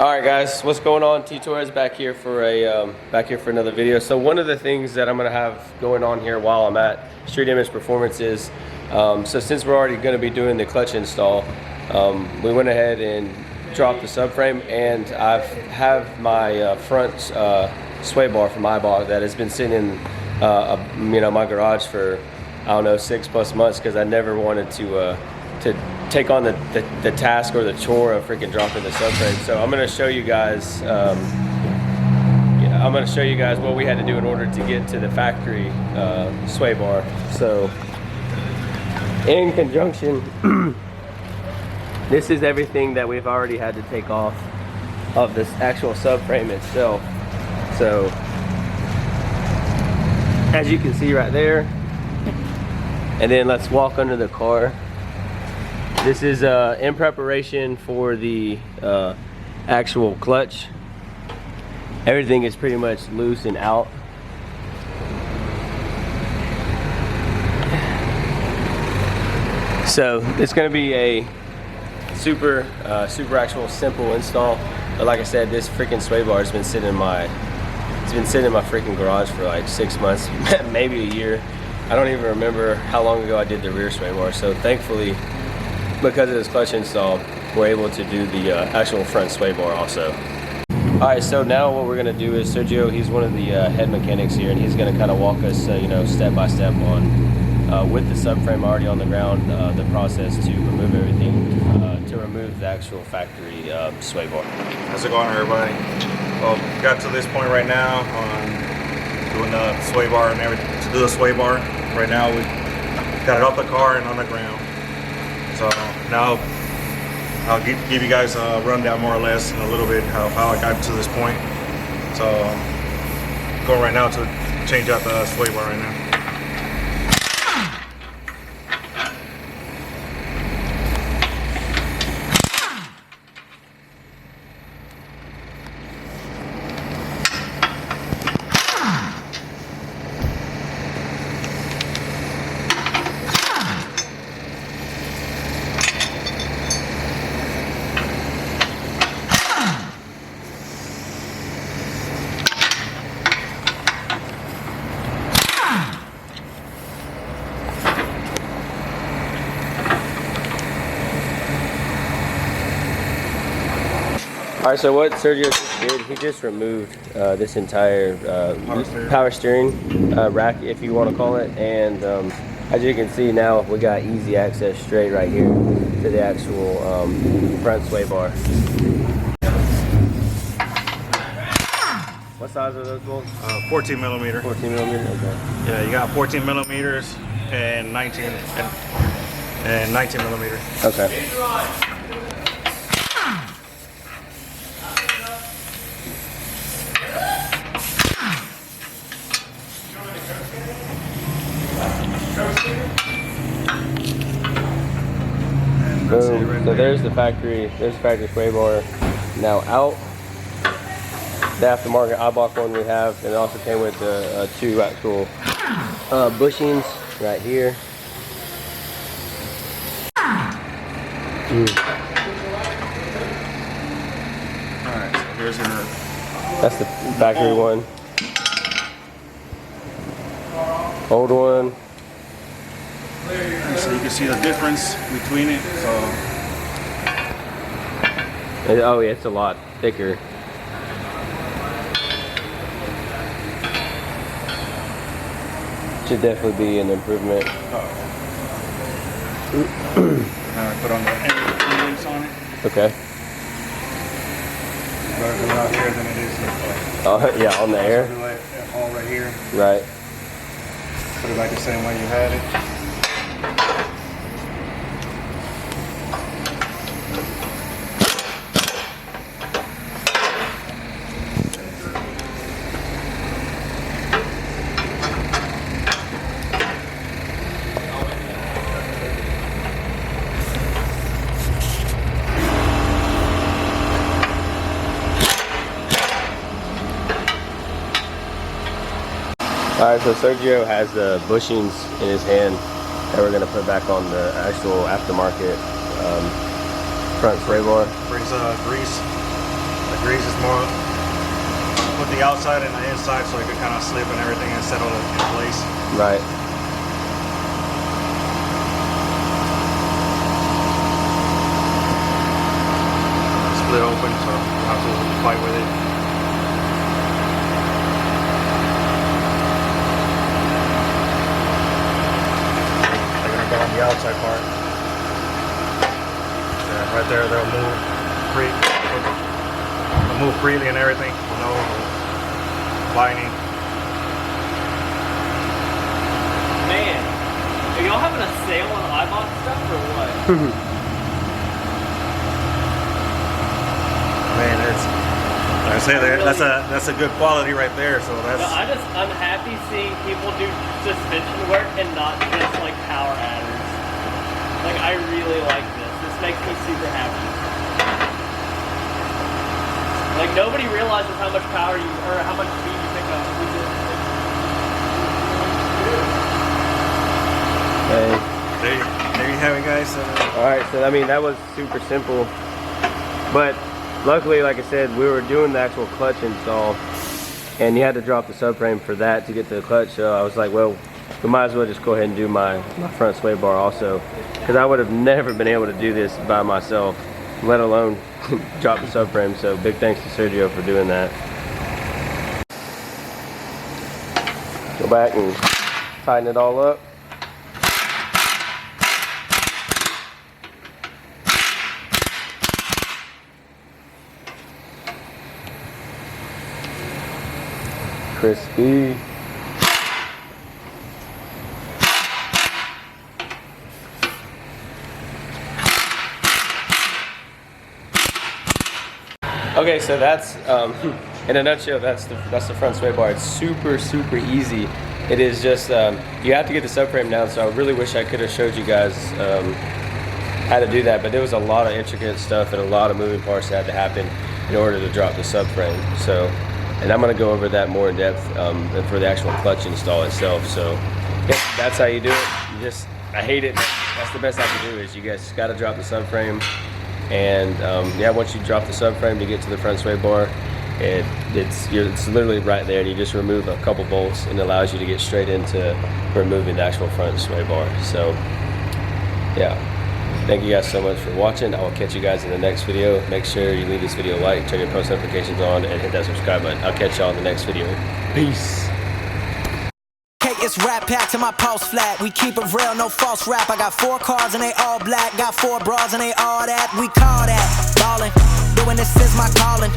All right, guys, what's going on? T Torres back here for another video. So one of the things that I'm gonna have going on here while I'm at Street Image Performance is, so since we're already gonna be doing the clutch install, we went ahead and dropped the subframe, and I have my front sway bar from Eibach that has been sitting in my garage for, I don't know, 6+ months, because I never wanted to take on the task or the chore of freaking dropping the subframe. So I'm going to show you guys what we had to do in order to get to the factory sway bar. So in conjunction, this is everything that we've already had to take off of this actual subframe itself. So as you can see right there, and then let's walk under the car. This is in preparation for the actual clutch. Everything is pretty much loose and out. So it's going to be a super actual simple install. But like I said, this freaking sway bar has been sitting in my freaking garage for like 6 months, maybe a year. I don't even remember how long ago I did the rear sway bar. So thankfully, because of this clutch install, we're able to do the actual front sway bar also. Alright, so now what we're going to do is, Sergio, he's one of the head mechanics here, and he's going to kind of walk us step by step on, with the subframe already on the ground, the process to remove everything, to remove the actual factory sway bar. How's it going, everybody? Well, got to this point right now on doing the sway bar and everything. To do the sway bar, right now we got it off the car and on the ground. So now I'll give you guys a rundown more or less in a little bit how I got to this point. So going right now to change out the sway bar right now. Alright, so what Sergio just did, he just removed this entire power steering rack, if you want to call it, and as you can see now, we got easy access straight right here to the actual front sway bar. What size are those bolts? 14 millimeter. 14 millimeter, okay. Yeah, you got 14 millimeters and 19 millimeter. Okay. Boom. So there's the factory sway bar now out. The aftermarket Eibach one we have, and it also came with the 2 actual bushings right here. Alright, so here's her. That's the factory one. Old one. So you can see the difference between it. So Oh yeah, it's a lot thicker. Should definitely be an improvement. put on the links on it. Okay. Better do it out here than it is here. Oh yeah, on the air. Do it all right here. Right. Put it back the same way you had it. Alright, so Sergio has the bushings in his hand that we're going to put back on the actual aftermarket front spray bar. Brings grease. Like greases more with the outside and the inside so it could kind of slip and everything and settle it in place. Right. Split open, so you have to fight with it. They're gonna go on the outside part. Yeah, right there, they'll move freely and everything with no binding. Man, are y'all having a sale on Eibach stuff or what? Man, it's like I say, that's a good quality right there. So that's. No, I'm happy seeing people do suspension work and not just like power adders. Like I really like this. This makes me super happy. Like nobody realizes how much power you or how much speed you pick up. Hey. There you have it, guys. All right, so I mean that was super simple, but luckily, like I said, we were doing the actual clutch install, and you had to drop the subframe for that to get to the clutch. So I was like, well, we might as well just go ahead and do my front sway bar also, because I would have never been able to do this by myself, let alone drop the subframe. So big thanks to Sergio for doing that. Go back and tighten it all up. Crispy. Okay, so that's in a nutshell. That's the front sway bar. It's super easy. It is just you have to get the subframe down. So I really wish I could have showed you guys how to do that, but there was a lot of intricate stuff and a lot of moving parts that had to happen in order to drop the subframe. So. And I'm going to go over that more in depth for the actual clutch install itself. So yeah, that's how you do it. I hate it. That's the best I can do is you guys got to drop the subframe. And yeah, once you drop the subframe to get to the front sway bar, it's literally right there. And you just remove a couple bolts and it allows you to get straight into removing the actual front sway bar. So yeah. Thank you guys so much for watching. I will catch you guys in the next video. Make sure you leave this video a like, turn your post notifications on, and hit that subscribe button. I'll catch y'all in the next video. Peace. Hey, it's rap pack to my pulse flat. We keep it real, no false rap. I got 4 cars and they all black. Got 4 bras and they all that. We call that ballin'. Doing this is my calling.